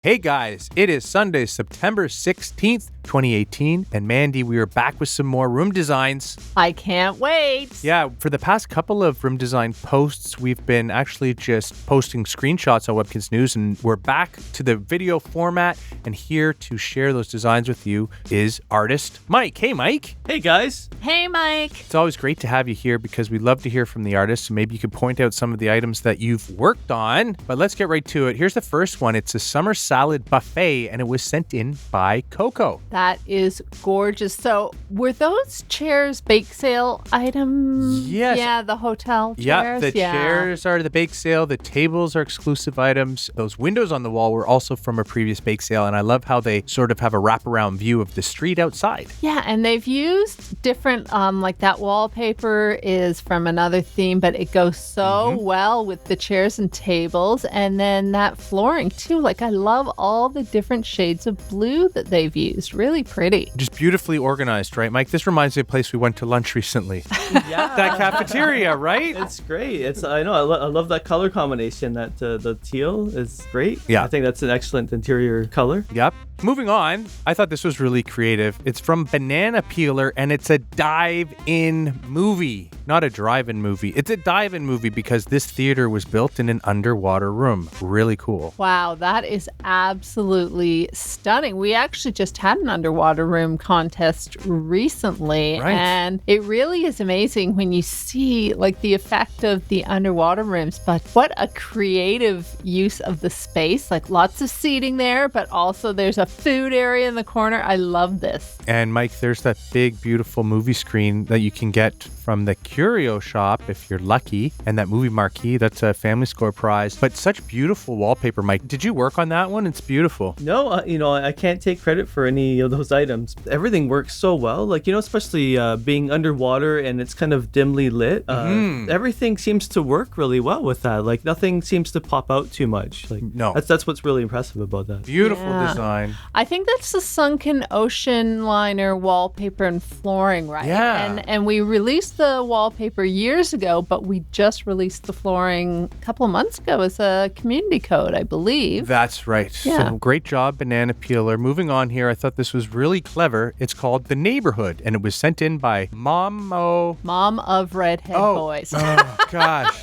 Hey guys, it is Sunday, September 16th, 2018, and Mandy, we are back with some more room designs. I can't wait. Yeah, for the past couple of room design posts, we've been actually just posting screenshots on Webkinz News, and we're back to the video format, and here to share those designs with you is artist Mike. Hey, Mike. Hey, guys. Hey, Mike. It's always great to have you here because we love to hear from the artists, so maybe you could point out some of the items that you've worked on, but let's get right to it. Here's the first one. It's a summer salad buffet, and it was sent in by Coco. That is gorgeous. So were those chairs bake sale items? Yes. Yeah, the hotel chairs. Yeah, the chairs are the bake sale. The tables are exclusive items. Those windows on the wall were also from a previous bake sale, and I love how they sort of have a wraparound view of the street outside. Yeah, and they've used different, like that wallpaper is from another theme, but it goes so well with the chairs and tables, and then that flooring too. Like, I love all the different shades of blue that they've used. Really pretty. Just beautifully organized, right, Mike? This reminds me of a place we went to lunch recently. Yeah. That cafeteria, right? It's great. I love that color combination. That the teal is great. Yeah. I think that's an excellent interior color. Yep. Moving on, I thought this was really creative. It's from Banana Peeler, and it's a dive-in movie. Not a drive-in movie. It's a dive-in movie because this theater was built in an underwater room. Really cool. Wow, that is absolutely stunning. We actually just had an underwater room contest recently, Right. and it really is amazing when you see like the effect of the underwater rooms, but what a creative use of the space. Like lots of seating there, but also there's a food area in the corner. I love this. And Mike, there's that big, beautiful movie screen that you can get from the Curio Shop if you're lucky. And that movie marquee, that's a Family Score prize. But such beautiful wallpaper, Mike. Did you work on that one? It's beautiful. No, I can't take credit for any of those items. Everything works so well. Like, especially being underwater and it's kind of dimly lit. Everything seems to work really well with that. Like, nothing seems to pop out too much. Like, No. That's what's really impressive about that. Beautiful Yeah. design. I think that's the sunken ocean liner wallpaper and flooring, right? Yeah. And we released the wallpaper years ago, but we just released the flooring a couple of months ago as a community code, I believe. That's right. Yeah. So great job, Banana Peeler. Moving on here, I thought this was really clever. It's called The Neighborhood, and it was sent in by Mom of Redhead Boys. Oh, gosh.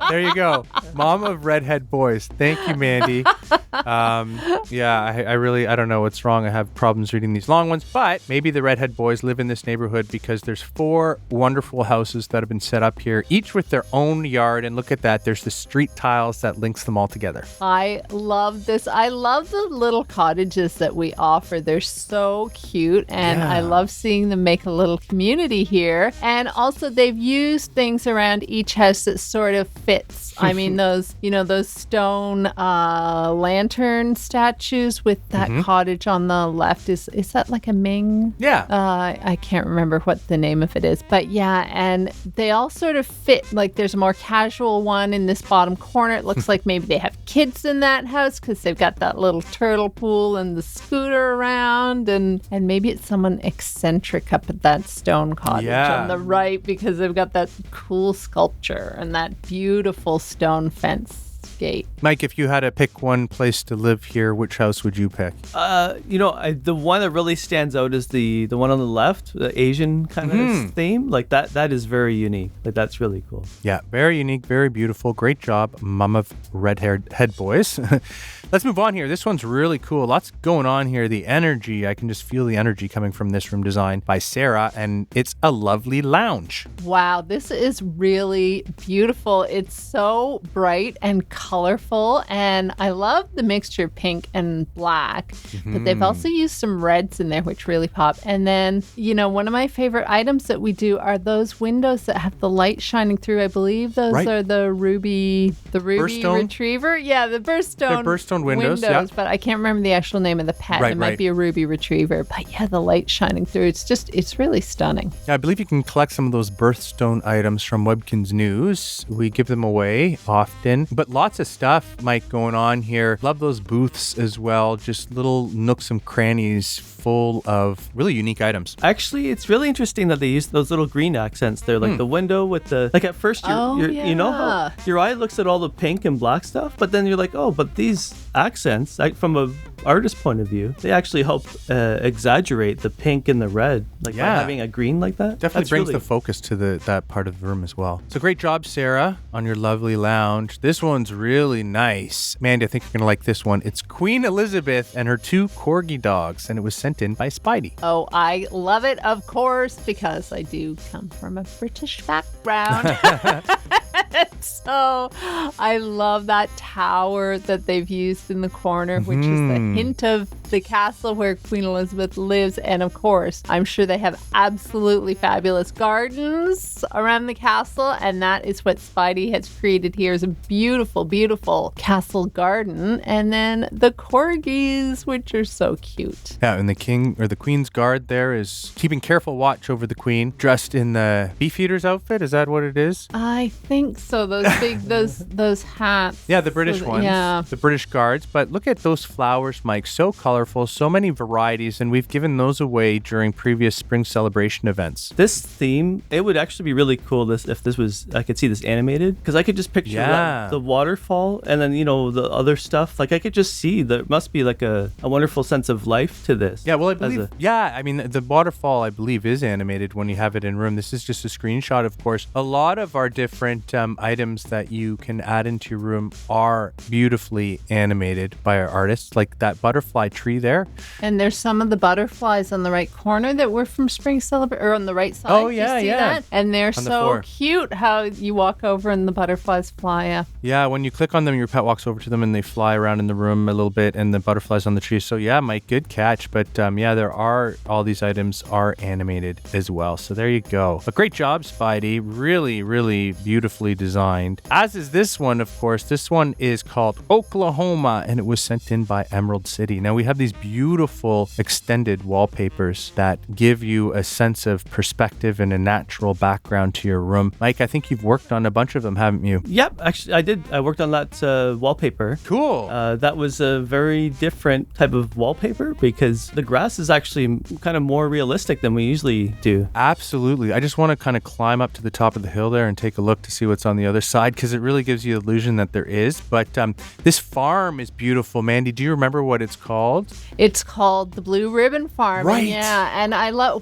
There you go. Mom of Redhead Boys. Thank you, Mandy. I don't know what's wrong. I have problems reading these long ones, but maybe the Redhead Boys live in this neighborhood because there's 4 wonderful houses that have been set up here, each with their own yard. And look at that. There's the street tiles that links them all together. I love this. I love the little cottages that we offer. They're so cute, and Yeah. I love seeing them make a little community here. And also, they've used things around each house that sort of fits. I mean, those stone lantern statues with that cottage on the left. Is that like a Ming? Yeah. I can't remember what the name of it is, but yeah, and they all sort of fit. Like there's a more casual one in this bottom corner. It looks like maybe they have kids in that house because they've got that little turtle pool and the scooter around, and maybe it's someone eccentric up at that stone cottage on the right because they've got that cool sculpture and that beautiful stone fence gate. Mike, if you had to pick one place to live here, which house would you pick? The one that really stands out is the one on the left, the Asian kind of theme. Like that is very unique. Like that's really cool. Yeah, very unique, very beautiful. Great job, Mom of Redhead Boys. Let's move on here. This one's really cool. Lots going on here. The energy, I can just feel the energy coming from this room design by Sarah, and it's a lovely lounge. Wow, this is really beautiful. It's so bright and colorful, and I love the mixture of pink and black, but they've also used some reds in there, which really pop. And then, one of my favorite items that we do are those windows that have the light shining through. I believe those are the ruby Burststone? retriever. Yeah, the Burststone. They're Burststone windows, yeah. But I can't remember the actual name of the pet. It might be a ruby retriever, but yeah, the light shining through. It's really stunning. Yeah, I believe you can collect some of those birthstone items from Webkinz News. We give them away often, but lots of stuff, Mike, going on here. Love those booths as well. Just little nooks and crannies full of really unique items. Actually, it's really interesting that they use those little green accents there, like the window with the, like at first you know how your eye looks at all the pink and black stuff, but then you're like, oh, but these accents, from a artist point of view, they actually help exaggerate the pink and the red, like by having a green like that. Definitely brings the focus to that part of the room as well. So great job, Sarah, on your lovely lounge. This one's really nice. Mandy, I think you're gonna like this one. It's Queen Elizabeth and her 2 corgi dogs, and it was sent in by Spidey. Oh, I love it, of course, because I do come from a British background. So I love that tower that they've used in the corner, which is the hint of the castle where Queen Elizabeth lives. And of course, I'm sure they have absolutely fabulous gardens around the castle. And that is what Spidey has created here, is a beautiful, beautiful castle garden. And then the corgis, which are so cute. Yeah, and the king or the queen's guard there is keeping careful watch over the queen, dressed in the Beefeater's outfit. Is that what it is? I think so. Those big, those hats. Yeah, the British ones. Yeah. The British guards. But look at those flowers, Mike. So colorful, so many varieties, and we've given those away during previous spring celebration events. This theme, it would actually be really cool if this was, I could see this animated, because I could just picture the waterfall and then, the other stuff. Like I could just see there must be like a wonderful sense of life to this. Yeah, well, I believe, I mean, the waterfall, I believe, is animated when you have it in room. This is just a screenshot, of course. A lot of our different items that you can add into your room are beautifully animated by our artists, like that butterfly tree there. And there's some of the butterflies on the right corner that were from Spring Celebration, or on the right side. Oh, yeah, you see that? And they're so cute how you walk over and the butterflies fly up. Yeah, when you click on them, your pet walks over to them and they fly around in the room a little bit, and the butterflies on the tree. So yeah, Mike, good catch. But there are, all these items are animated as well. So there you go. A great job, Spidey. Really, really beautifully designed. As is this one, of course. This one is called Oklahoma, and it was sent in by Emerald City. Now we have these beautiful extended wallpapers that give you a sense of perspective and a natural background to your room. Mike, I think you've worked on a bunch of them, haven't you? Yep, actually I did. I worked on that wallpaper. Cool. That was a very different type of wallpaper because the grass is actually kind of more realistic than we usually do. Absolutely. I just want to kind of climb up to the top of the hill there and take a look to see what's on the other side, because it really gives you the illusion that there is. But this farm is beautiful. Mandy, do you remember what it's called? It's called the Blue Ribbon Farm. Right. Yeah, and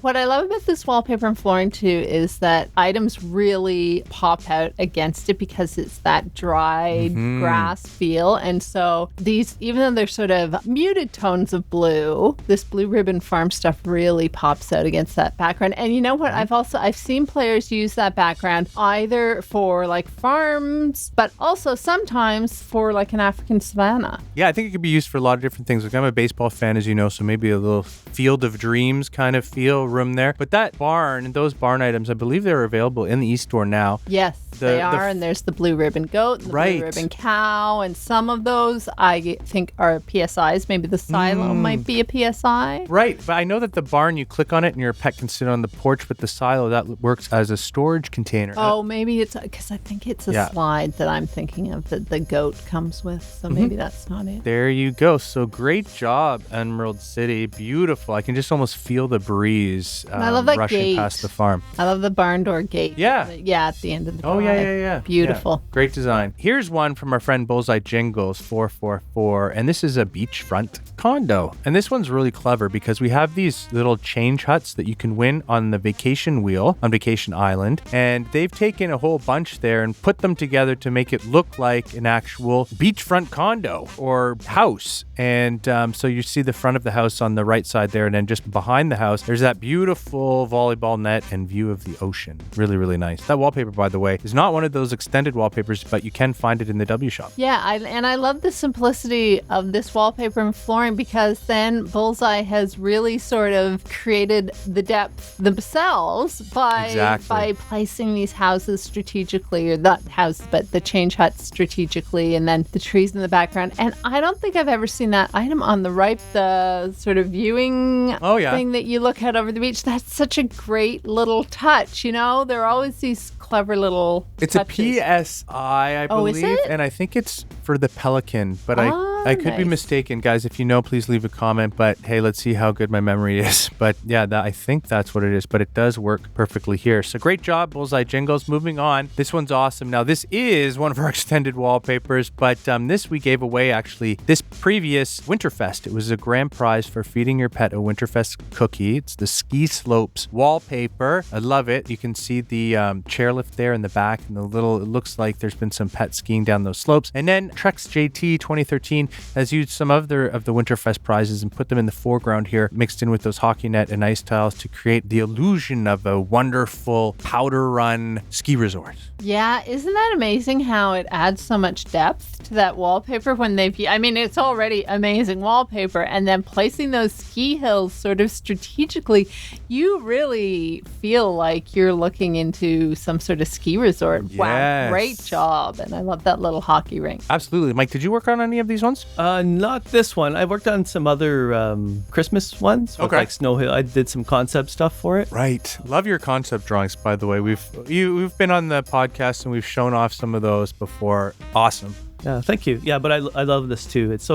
what I love about this wallpaper and flooring too is that items really pop out against it because it's that dried grass feel. And so these, even though they're sort of muted tones of blue, this Blue Ribbon Farm stuff really pops out against that background. And you know what? I've seen players use that background either for like farms, but also sometimes for like an African savanna. Yeah, I think it could be used for a lot of different things. Like I'm a baseball fan, as you know, so maybe a little Field of Dreams kind of feel room there. But that barn, those barn items, I believe they're available in the eStore now. Yes, they are. And there's the Blue Ribbon Goat, and the Blue Ribbon Cow, and some of those I think are PSIs. Maybe the silo might be a PSI. Right, but I know that the barn, you click on it and your pet can sit on the porch, but the silo, that works as a storage container. Oh, maybe it's because I think it's a slide that I'm thinking of that the goat comes with. So maybe that's not it. There you go. So great job, Emerald City. Beautiful. I can just almost feel the breeze I love that rushing gate. past the farm. I love the barn door gate. Yeah. Yeah, at the end of the drive. Oh, yeah. Beautiful. Yeah. Great design. Here's one from our friend Bullseye Jingles 444, and this is a beachfront condo. And this one's really clever because we have these little change huts that you can win on the vacation wheel on Vacation Island, and they've taken a whole bunch there and put them together to make it look like an actual beachfront condo or house. And so you see the front of the house on the right side there, and then just behind the house, there's that beautiful volleyball net and view of the ocean. Really, really nice. That wallpaper, by the way, is not one of those extended wallpapers, but you can find it in the W Shop. Yeah, I love the simplicity of this wallpaper and flooring because then Bullseye has really sort of created the depth themselves by placing these houses strategically, or not houses, but the change huts strategically, and then the trees in the background. And I don't think I've ever seen that item on the right, the sort of viewing thing that you look at over the beach. That's such a great little touch, you know? There are always these clever little touches. A PSI, I believe. Is it? And I think it's for the Pelican, but I could be nice. mistaken, guys. If you know, please leave a comment. But hey, let's see how good my memory is. But yeah, I think that's what it is. But it does work perfectly here. So great job, Bullseye Jingles. Moving on. This one's awesome. Now, this is one of our extended wallpapers, but this we gave away actually this previous Winterfest. It was a grand prize for feeding your pet a Winterfest cookie. It's the ski slopes wallpaper. I love it. You can see the chairlift there in the back, and it looks like there's been some pets skiing down those slopes. And then Trex JT 2013 has used some other of the Winterfest prizes and put them in the foreground here, mixed in with those hockey net and ice tiles to create the illusion of a wonderful powder run ski resort. Yeah, isn't that amazing how it adds so much depth to that wallpaper when it's already amazing wallpaper, and then placing those ski hills sort of strategically, you really feel like you're looking into some sort of ski resort. Yes. Wow, great job. And I love that little hockey rink. Absolutely. Mike, did you work on any of these ones? Not this one. I worked on some other Christmas ones, with, like Snow Hill. I did some concept stuff for it. Right. Love your concept drawings, by the way. We've been on the podcast and we've shown off some of those before. Awesome. Yeah, thank you. Yeah, but I love this too. It's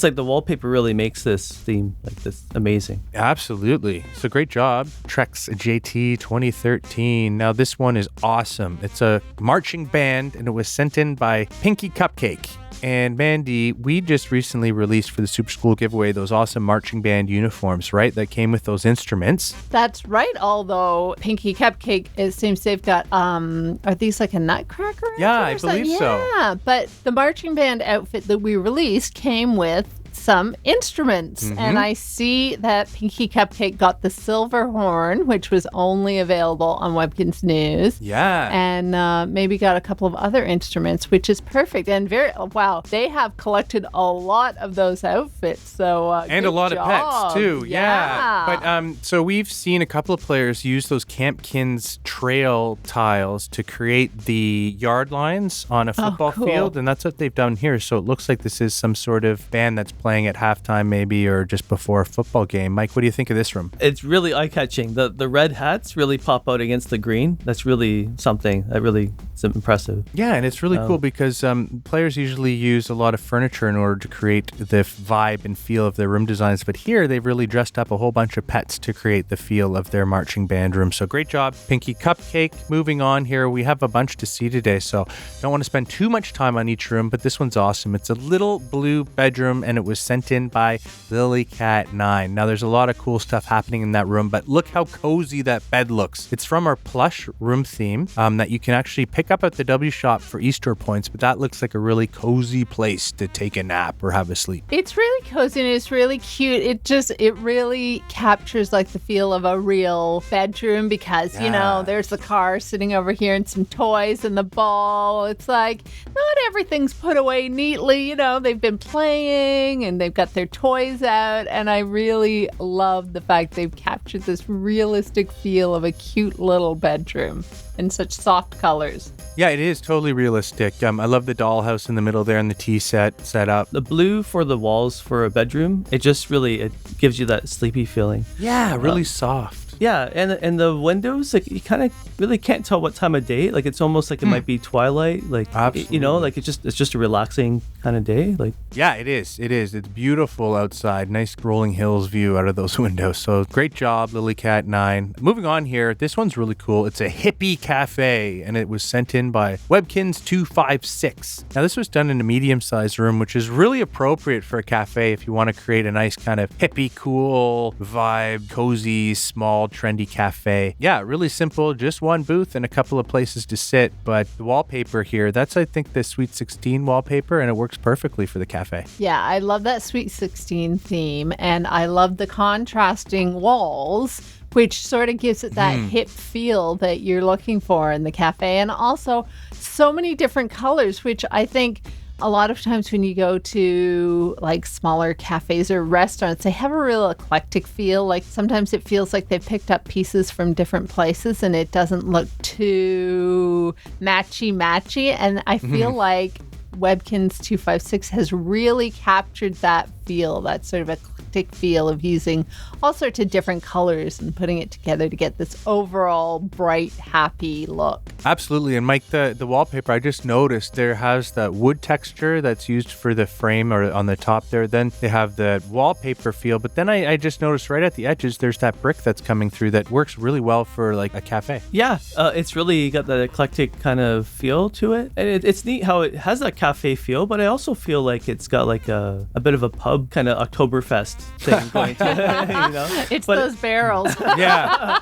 like the wallpaper really makes this theme like this amazing. Absolutely. So great job. Trex JT 2013. Now this one is awesome. It's a marching band and it was sent in by Pinky Cupcake. And Mandy, we just recently released for the Super School giveaway those awesome marching band uniforms, right? That came with those instruments. That's right. Although Pinky Cupcake, it seems they've got, are these like a nutcracker? Yeah, I believe so. Yeah, but the marching band outfit that we released came with some instruments. And I see that Pinky Cupcake got the silver horn, which was only available on Webkinz News. Yeah. And maybe got a couple of other instruments, which is perfect. And wow, they have collected a lot of those outfits. So and a lot of pets too. Yeah. But so we've seen a couple of players use those Campkins trail tiles to create the yard lines on a football field, and that's what they've done here. So it looks like this is some sort of band that's playing at halftime maybe, or just before a football game. Mike, what do you think of this room? It's really eye-catching. The red hats really pop out against the green. That's really something that really is impressive. Yeah, and it's really cool because players usually use a lot of furniture in order to create the vibe and feel of their room designs, but here they've really dressed up a whole bunch of pets to create the feel of their marching band room. So great job, Pinky Cupcake. Moving on here, we have a bunch to see today, so don't want to spend too much time on each room, but this one's awesome. It's a little blue bedroom, and it was sent in by LilyCat9. Now, there's a lot of cool stuff happening in that room, but look how cozy that bed looks. It's from our plush room theme that you can actually pick up at the W Shop for Easter points, but that looks like a really cozy place to take a nap or have a sleep. It's really cozy and it's really cute. It really captures like the feel of a real bedroom because, you know, there's the car sitting over here and some toys and the ball. It's like not everything's put away neatly. You know, they've been playing and they've got their toys out, and I really love the fact they've captured this realistic feel of a cute little bedroom in such soft colors. Yeah, it is totally realistic. I love the dollhouse in the middle there and the tea set up. The blue for the walls for a bedroom, it gives you that sleepy feeling. Yeah, really soft. Yeah, and the windows, like you kind of really can't tell what time of day. Like it's almost like it might be twilight. Like you know, like it's just a relaxing kind of day. Like yeah, it is. It's beautiful outside. Nice rolling hills view out of those windows. So great job, LilyCat9. Moving on here, this one's really cool. It's a hippie cafe, and it was sent in by Webkinz 256. Now this was done in a medium-sized room, which is really appropriate for a cafe if you want to create a nice kind of hippie, cool vibe, cozy, small, trendy cafe. Yeah, really simple, just one booth and a couple of places to sit, but the wallpaper here, that's I think the Sweet 16 wallpaper, and it works perfectly for the cafe. Yeah, I love that Sweet 16 theme, and I love the contrasting walls, which sort of gives it that hip feel that you're looking for in the cafe, and also so many different colors, which I think a lot of times when you go to like smaller cafes or restaurants, they have a real eclectic feel. Like sometimes it feels like they've picked up pieces from different places and it doesn't look too matchy. And I feel like Webkinz 256 has really captured that feel, that sort of eclectic feel of using all sorts of different colors and putting it together to get this overall bright, happy look. Absolutely. And Mike, the wallpaper, I just noticed there has that wood texture that's used for the frame or on the top there. Then they have the wallpaper feel. But then I just noticed right at the edges, there's that brick that's coming through that works really well for like a cafe. Yeah, it's really got that eclectic kind of feel to it. And it's neat how it has that cafe feel, but I also feel like it's got like a bit of a pub kind of Oktoberfest thing going to it. You know? It's those barrels. Yeah.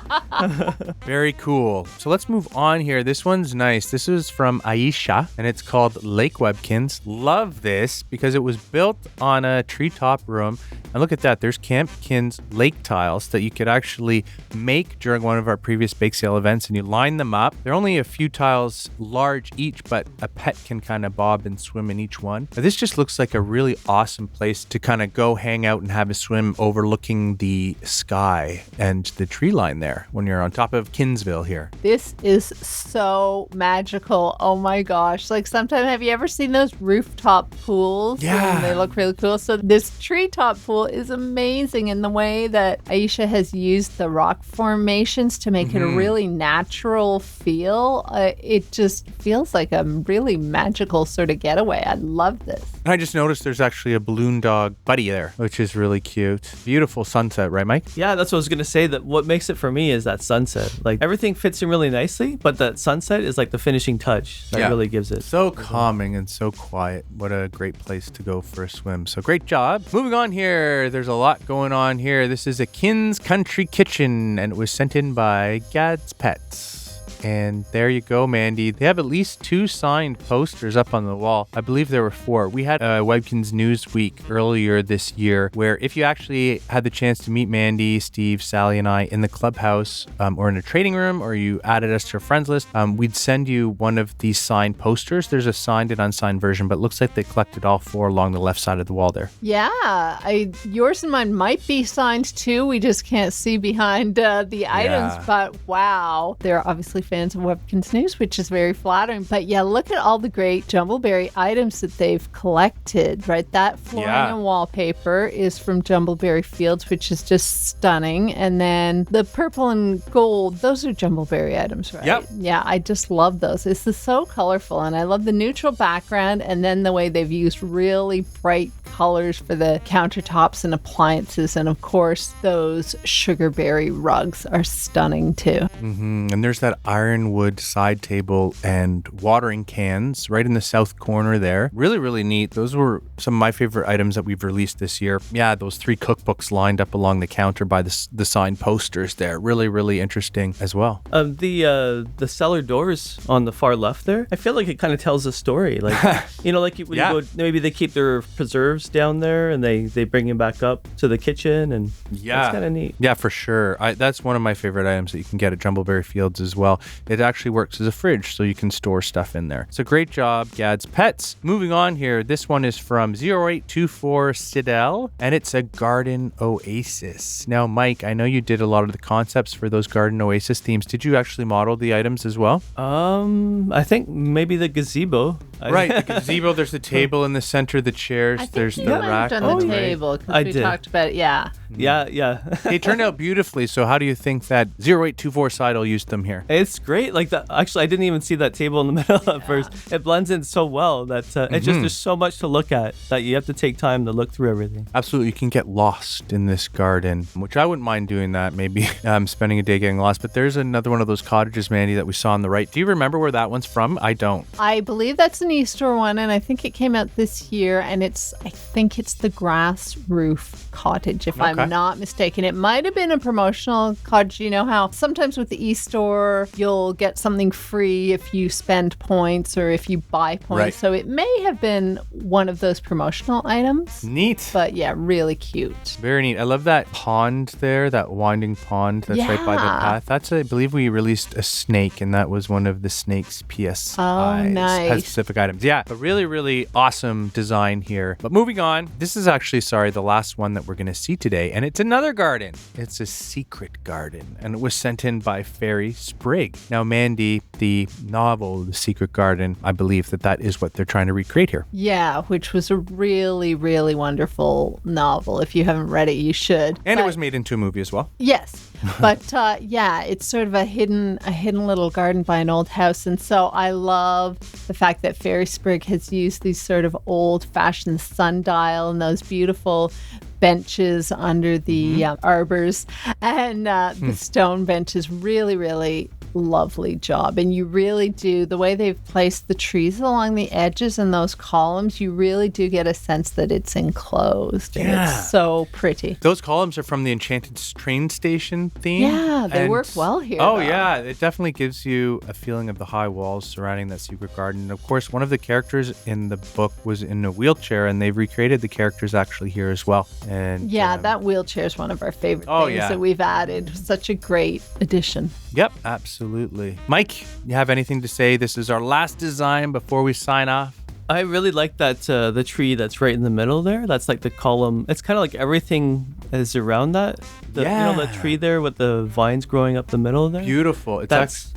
Very cool. So let's move on here. This one's nice. This is from Aisha, and it's called Lake Webkinz. Love this because it was built on a treetop room. And look at that. There's Camp Kin's lake tiles that you could actually make during one of our previous bake sale events, and you line them up. They're only a few tiles large each, but a pet can kind of bob and swim in each one. But this just looks like a really awesome place to kind of go hang out and have a swim overlooking the sky and the tree line there when you're on top of Kinsville here. This is so magical. Oh my gosh. Like sometimes, have you ever seen those rooftop pools? Yeah. And they look really cool. So this treetop pool is amazing in the way that Aisha has used the rock formations to make it a really natural feel. It just feels like a really magical sort of getaway. I love this. And I just noticed there's actually a balloon dog buddy there, which is really cute. Beautiful sunset, right, Mike? Yeah, that's what I was going to say. That what makes it for me is that sunset. Like everything fits in really nicely, but that sunset is like the finishing touch that really gives it. So calming and so quiet. What a great place to go for a swim. So great job. Moving on here. There's a lot going on here. This is a Kin's Country Kitchen, and it was sent in by Gad's Pets. And there you go, Mandy. They have at least 2 signed posters up on the wall. I believe there were 4. We had a Webkinz News Week earlier this year where if you actually had the chance to meet Mandy, Steve, Sally, and I in the clubhouse or in a trading room, or you added us to your friends list, we'd send you one of these signed posters. There's a signed and unsigned version, but it looks like they collected all 4 along the left side of the wall there. Yeah, yours and mine might be signed too. We just can't see behind the items, but wow. They're obviously fans of Webkinz News, which is very flattering. But yeah, look at all the great Jumbleberry items that they've collected, right? That flooring and wallpaper is from Jumbleberry Fields, which is just stunning. And then the purple and gold, those are Jumbleberry items, right? Yep. Yeah, I just love those. This is so colorful, and I love the neutral background, and then the way they've used really bright colors for the countertops and appliances. And of course, those sugarberry rugs are stunning too. And there's that ironwood side table and watering cans right in the south corner there. Really, really neat. Those were some of my favorite items that we've released this year. Yeah, those 3 cookbooks lined up along the counter by the signed posters there. Really, really interesting as well. The cellar doors on the far left there, I feel like it kind of tells a story. Like, you know, like when you go, maybe they keep their preserves down there and they bring them back up to the kitchen, and it's kind of neat. Yeah, for sure. That's one of my favorite items that you can get at Jumbleberry Fields as well. It actually works as a fridge, so you can store stuff in there. So great job, Gad's Pets. Moving on here, this one is from 0824 Sidel, and it's a garden oasis. Now, Mike, I know you did a lot of the concepts for those garden oasis themes. Did you actually model the items as well? I think maybe the gazebo. Right, the gazebo, there's the table in the center, the chairs, there's the rack. I think you done the table, because we talked about it, yeah. Yeah. They turned out beautifully, so how do you think that 0824 Sidel used them here? It's great. Like that. Actually, I didn't even see that table in the middle at first. It blends in so well that it's just there's so much to look at that you have to take time to look through everything. Absolutely, you can get lost in this garden, which I wouldn't mind doing that. Maybe spending a day getting lost. But there's another one of those cottages, Mandy, that we saw on the right. Do you remember where that one's from? I don't. I believe that's an Easter one, and I think it came out this year. And I think it's the grass roof cottage, if I'm not mistaken. It might have been a promotional cottage. You know how sometimes with the e-store you'll get something free if you spend points or if you buy points. Right. So it may have been one of those promotional items. Neat. But yeah, really cute. Very neat. I love that pond there, that winding pond that's right by the path. That's, I believe we released a snake, and that was one of the snake's PSIs. Oh, nice. Pet specific items. Yeah, but really, really awesome design here. But moving on, this is actually, the last one that we're going to see today, and it's another garden. It's a secret garden, and it was sent in by Fairy Sprig. Now, Mandy, the novel, The Secret Garden, I believe that is what they're trying to recreate here. Yeah, which was a really, really wonderful novel. If you haven't read it, you should. And it was made into a movie as well. Yes. But yeah, it's sort of a hidden little garden by an old house. And so I love the fact that Fairy Sprig has used these sort of old-fashioned sundial and those beautiful benches under the arbors. And the stone benches, really, really lovely job. And you really do, the way they've placed the trees along the edges and those columns, you really do get a sense that it's enclosed. Yeah. And it's so pretty. Those columns are from the Enchanted Train Station theme. Yeah, they work well here. Oh, though. yeah. It definitely gives you a feeling of the high walls surrounding that secret garden. And of course, one of the characters in the book was in a wheelchair, and they've recreated the characters actually here as well. And yeah, that wheelchair is one of our favorite things that we've added. Such a great addition. Yep, absolutely. Mike, you have anything to say? This is our last design before we sign off. I really like that the tree that's right in the middle there. That's like the column. It's kind of like everything is around that. You know, the tree there with the vines growing up the middle there. Beautiful.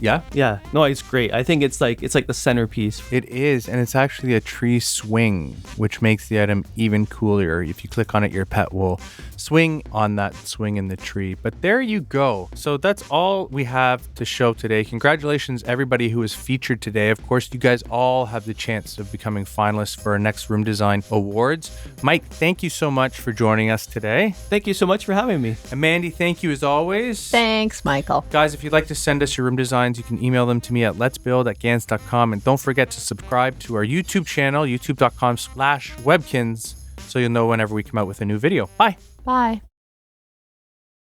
Yeah. No, it's great. I think it's like the centerpiece. It is, and it's actually a tree swing, which makes the item even cooler. If you click on it, your pet will swing on that swing in the tree. But there you go. So that's all we have to show today. Congratulations, everybody who was featured today. Of course, you guys all have the chance of becoming finalists for our next Room Design Awards. Mike, thank you so much for joining us today. Thank you so much for having me. And Mandy, thank you as always. Thanks, Michael. Guys, if you'd like to send us your room designs, you can email them to me at letsbuild@gans.com. And don't forget to subscribe to our YouTube channel, youtube.com/Webkinz, so you'll know whenever we come out with a new video. Bye. Bye.